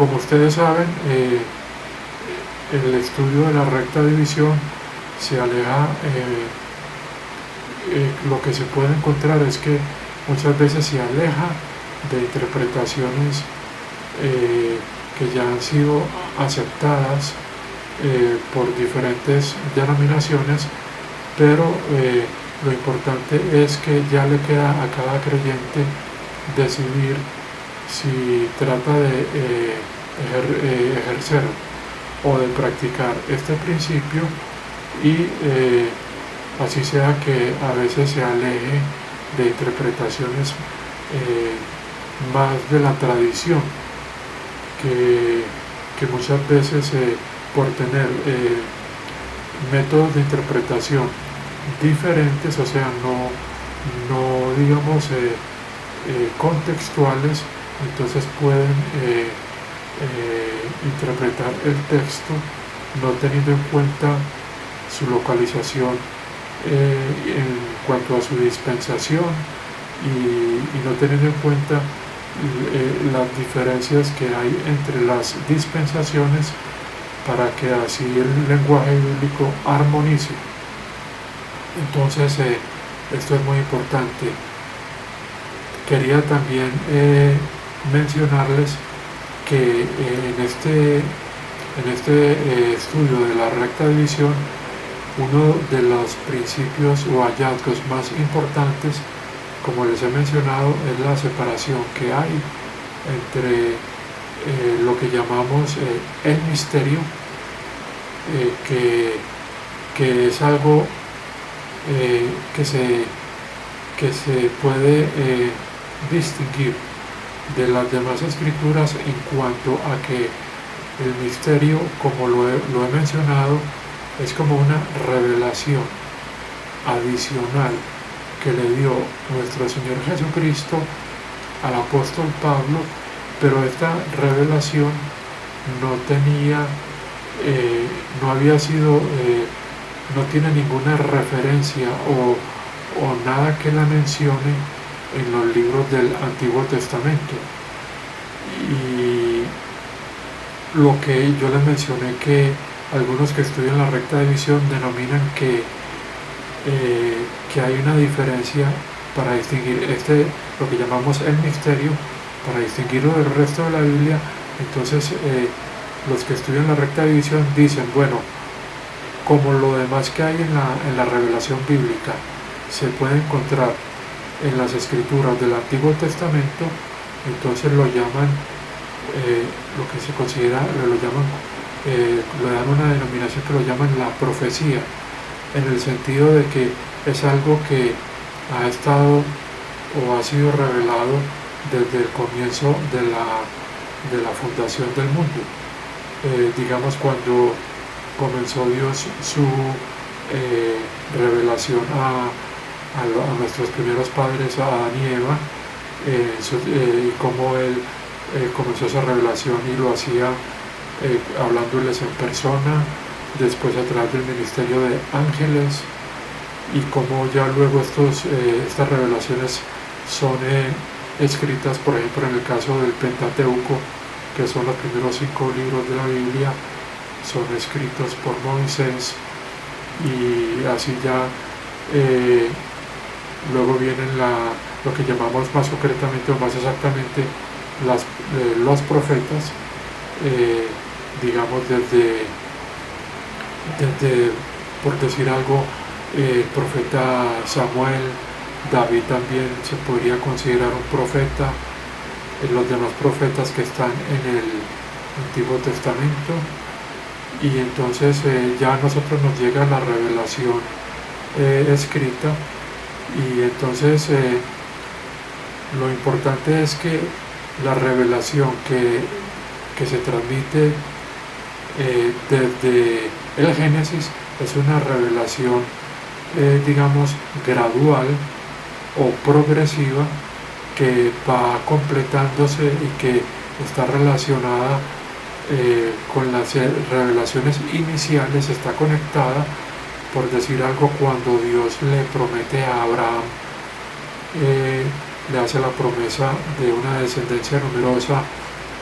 Como ustedes saben, el estudio de la recta división se aleja, lo que se puede encontrar es que muchas veces se aleja de interpretaciones que ya han sido aceptadas por diferentes denominaciones, pero lo importante es que ya le queda a cada creyente decidir si trata de ejercer o de practicar este principio, y así sea que a veces se aleje de interpretaciones más de la tradición, que muchas veces por tener métodos de interpretación diferentes, o sea, no digamos contextuales, entonces pueden interpretar el texto no teniendo en cuenta su localización en cuanto a su dispensación, y no teniendo en cuenta las diferencias que hay entre las dispensaciones, para que así el lenguaje bíblico armonice. Entonces esto es muy importante. Quería también mencionarles que en este estudio de la recta división, uno de los principios o hallazgos más importantes, como les he mencionado, es la separación que hay entre lo que llamamos el misterio, que es algo que se puede distinguir de las demás escrituras en cuanto a que el misterio, como lo he mencionado, es como una revelación adicional que le dio nuestro Señor Jesucristo al apóstol Pablo, pero esta revelación no había sido, no tiene ninguna referencia o nada que la mencione en los libros del Antiguo Testamento. Y lo que yo les mencioné, que algunos que estudian la recta división denominan que hay una diferencia para distinguir lo que llamamos el misterio, para distinguirlo del resto de la Biblia. Entonces los que estudian la recta división dicen, bueno, como lo demás que hay en la revelación bíblica se puede encontrar en las escrituras del Antiguo Testamento, entonces lo llaman, lo que se considera, le dan una denominación que lo llaman la profecía, en el sentido de que es algo que ha estado o ha sido revelado desde el comienzo de la fundación del mundo. Digamos, cuando comenzó Dios su revelación a nuestros primeros padres, a Adán y Eva, y cómo Él comenzó esa revelación y lo hacía hablándoles en persona, después a través del ministerio de ángeles, y cómo ya luego estas revelaciones son escritas, por ejemplo, en el caso del Pentateuco, que son los primeros 5 libros de la Biblia, son escritos por Moisés, y así ya luego vienen lo que llamamos más concretamente o más exactamente los profetas, digamos desde, por decir algo, el profeta Samuel, David también se podría considerar un profeta, los demás profetas que están en el Antiguo Testamento, y entonces ya a nosotros nos llega la revelación escrita, y entonces lo importante es que la revelación que se transmite desde el Génesis es una revelación digamos gradual o progresiva, que va completándose y que está relacionada con las revelaciones iniciales, está conectada, por decir algo, cuando Dios le promete a Abraham, le hace la promesa de una descendencia numerosa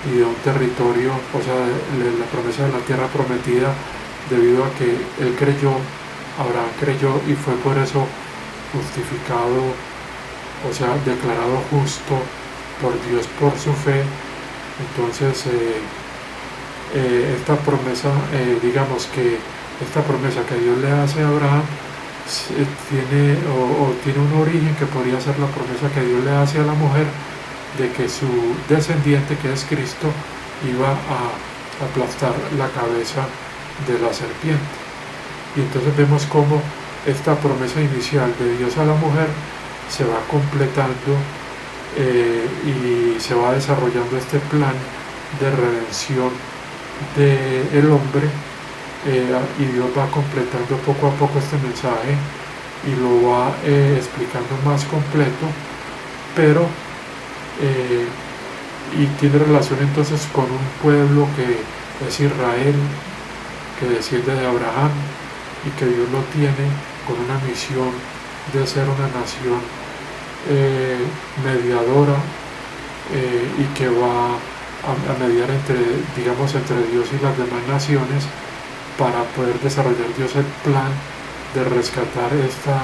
y de un territorio, o sea, la promesa de la tierra prometida, debido a que él creyó, Abraham creyó y fue por eso justificado, o sea, declarado justo por Dios por su fe. Entonces, esta promesa, digamos que esta promesa que Dios le hace a Abraham tiene un origen que podría ser la promesa que Dios le hace a la mujer de que su descendiente, que es Cristo, iba a aplastar la cabeza de la serpiente. Y entonces vemos cómo esta promesa inicial de Dios a la mujer se va completando y se va desarrollando este plan de redención del hombre, y Dios va completando poco a poco este mensaje y lo va explicando más completo, pero y tiene relación entonces con un pueblo que es Israel, que desciende de Abraham y que Dios lo tiene con una misión de ser una nación mediadora, y que va a mediar entre Dios y las demás naciones para poder desarrollar Dios el plan de rescatar esta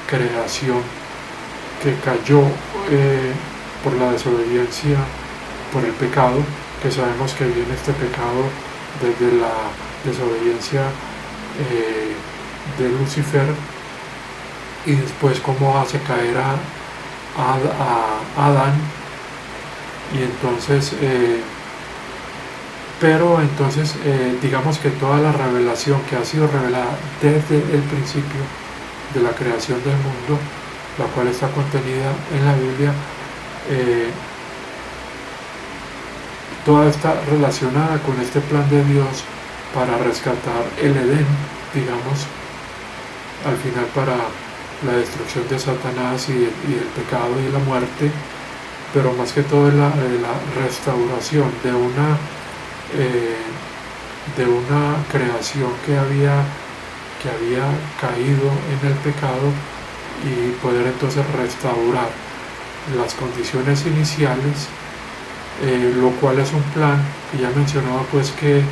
creación que cayó por la desobediencia, por el pecado, que sabemos que viene este pecado desde la desobediencia de Lucifer, y después cómo hace caer a Adán. Y entonces digamos que toda la revelación que ha sido revelada desde el principio de la creación del mundo, la cual está contenida en la Biblia, toda está relacionada con este plan de Dios para rescatar el Edén, digamos, al final para la destrucción de Satanás y del pecado y la muerte, pero más que todo la restauración de una creación que había caído en el pecado, y poder entonces restaurar las condiciones iniciales, lo cual es un plan que ya mencionaba, pues que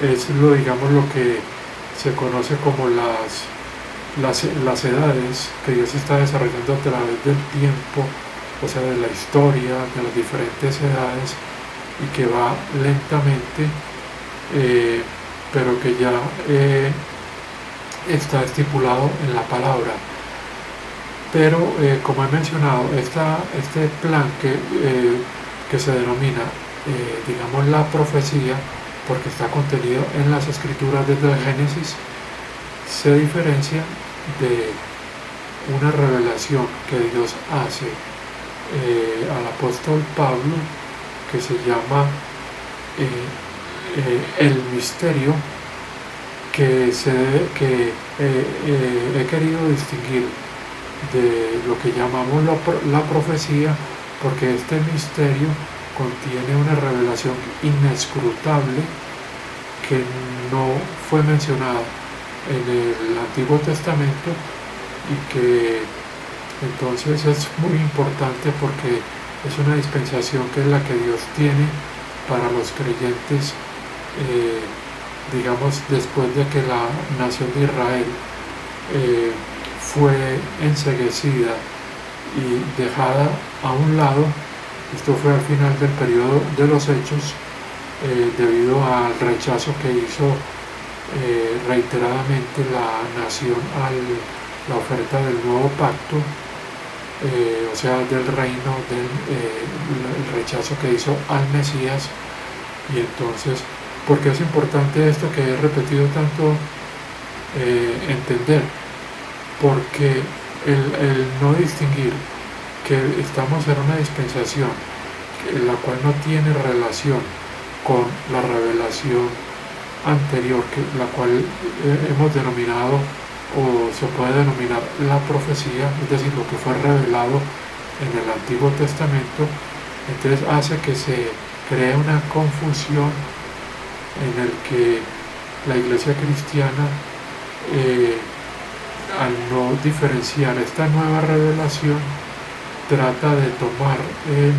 es lo que se conoce como las edades que Dios está desarrollando a través del tiempo, o sea, de la historia, de las diferentes edades, y que va lentamente, pero que ya está estipulado en la palabra. Pero como he mencionado, este plan que se denomina, la profecía, porque está contenido en las escrituras desde el Génesis, se diferencia de una revelación que Dios hace al apóstol Pablo, que se llama el misterio, que he querido distinguir de lo que llamamos la profecía, porque este misterio contiene una revelación inescrutable que no fue mencionada en el Antiguo Testamento, y que entonces es muy importante porque es una dispensación que es la que Dios tiene para los creyentes, después de que la nación de Israel fue enceguecida y dejada a un lado. Esto fue al final del periodo de los Hechos, debido al rechazo que hizo reiteradamente la nación a la oferta del nuevo pacto, o sea, del reino, el rechazo que hizo al Mesías. Y entonces, ¿por qué es importante esto que he repetido tanto entender? Porque el no distinguir que estamos en una dispensación la cual no tiene relación con la revelación anterior, la cual hemos denominado, o se puede denominar, la profecía, es decir, lo que fue revelado en el Antiguo Testamento, entonces hace que se cree una confusión en el que la Iglesia cristiana, al no diferenciar esta nueva revelación, trata de tomar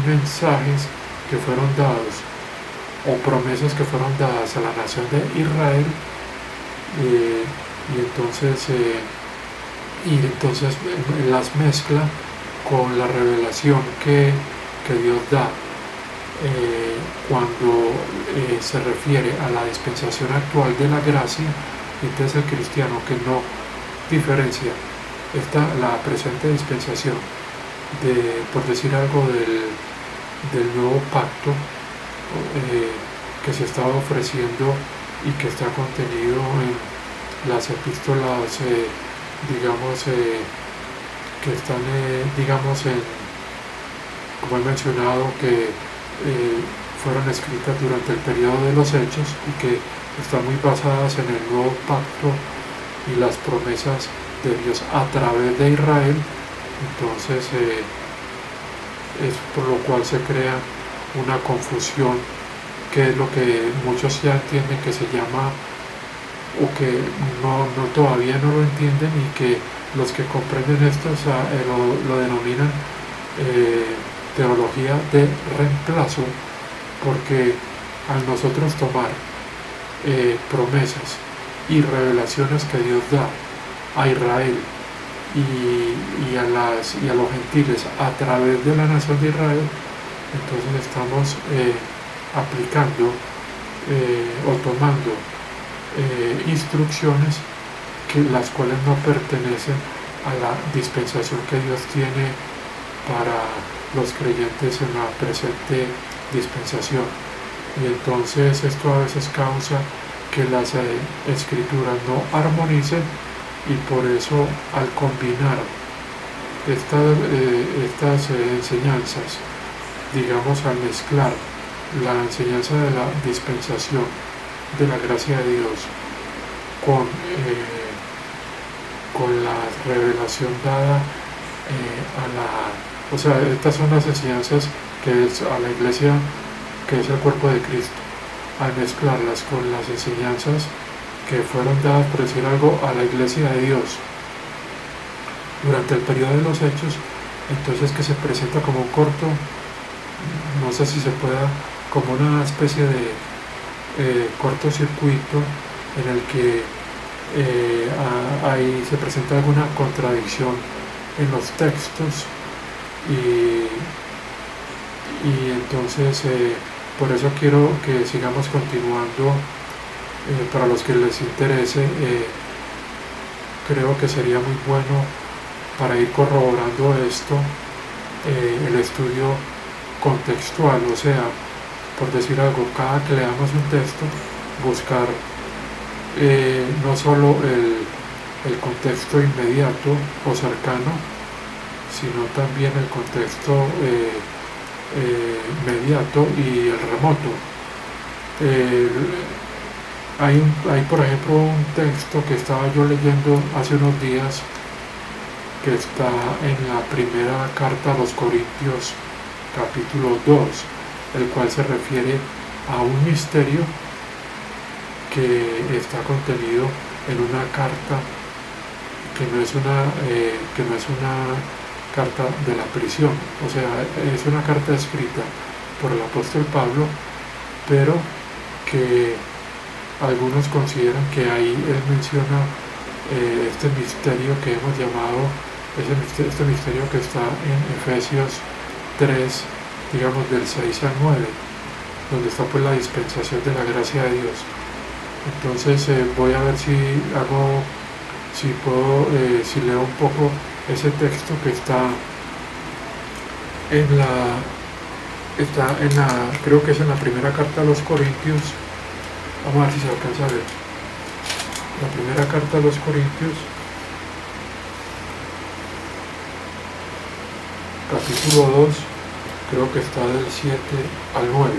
mensajes que fueron dados o promesas que fueron dadas a la nación de Israel, y entonces las mezcla con la revelación que Dios da cuando se refiere a la dispensación actual de la gracia. Entonces el cristiano que no diferencia la presente dispensación por decir algo, del nuevo pacto que se estaba ofreciendo y que está contenido en las epístolas, que están, como he mencionado, que fueron escritas durante el periodo de los Hechos y que están muy basadas en el nuevo pacto y las promesas de Dios a través de Israel. Entonces es por lo cual se crea una confusión, que es lo que muchos ya entienden que se llama, o que todavía no lo entienden, y que los que comprenden esto lo denominan teología de reemplazo, porque al nosotros tomar promesas y revelaciones que Dios da a Israel y a los gentiles a través de la nación de Israel, entonces estamos aplicando o tomando instrucciones las cuales no pertenecen a la dispensación que Dios tiene para los creyentes en la presente dispensación. Y entonces esto a veces causa que las escrituras no armonicen, y por eso al combinar estas enseñanzas, al mezclar la enseñanza de la dispensación de la gracia de Dios con la revelación dada estas son las enseñanzas que es a la iglesia, que es el cuerpo de Cristo, al mezclarlas con las enseñanzas que fueron dadas, por decir algo, a la iglesia de Dios durante el periodo de los Hechos, entonces que se presenta como un corto, no sé si se pueda, como una especie de cortocircuito en el que ahí se presenta alguna contradicción en los textos, y entonces por eso quiero que sigamos continuando. Para los que les interese, creo que sería muy bueno, para ir corroborando esto, el estudio contextual, o sea, por decir algo, cada que leamos un texto, buscar no solo el contexto inmediato o cercano, sino también el contexto inmediato y el remoto. Hay por ejemplo un texto que estaba yo leyendo hace unos días, que está en la primera carta a los Corintios, capítulo 2, el cual se refiere a un misterio que está contenido en una carta que no es una carta de la prisión, o sea, es una carta escrita por el apóstol Pablo, pero que algunos consideran que ahí él menciona este misterio que hemos llamado, este misterio que está en Efesios 3, del 6 al 9, donde está pues la dispensación de la gracia de Dios. Entonces voy a ver si leo un poco ese texto que está creo que es en la primera carta a los Corintios. Vamos a ver si se alcanza a ver. La primera carta a los Corintios, capítulo 2, creo que está del 7 al 9.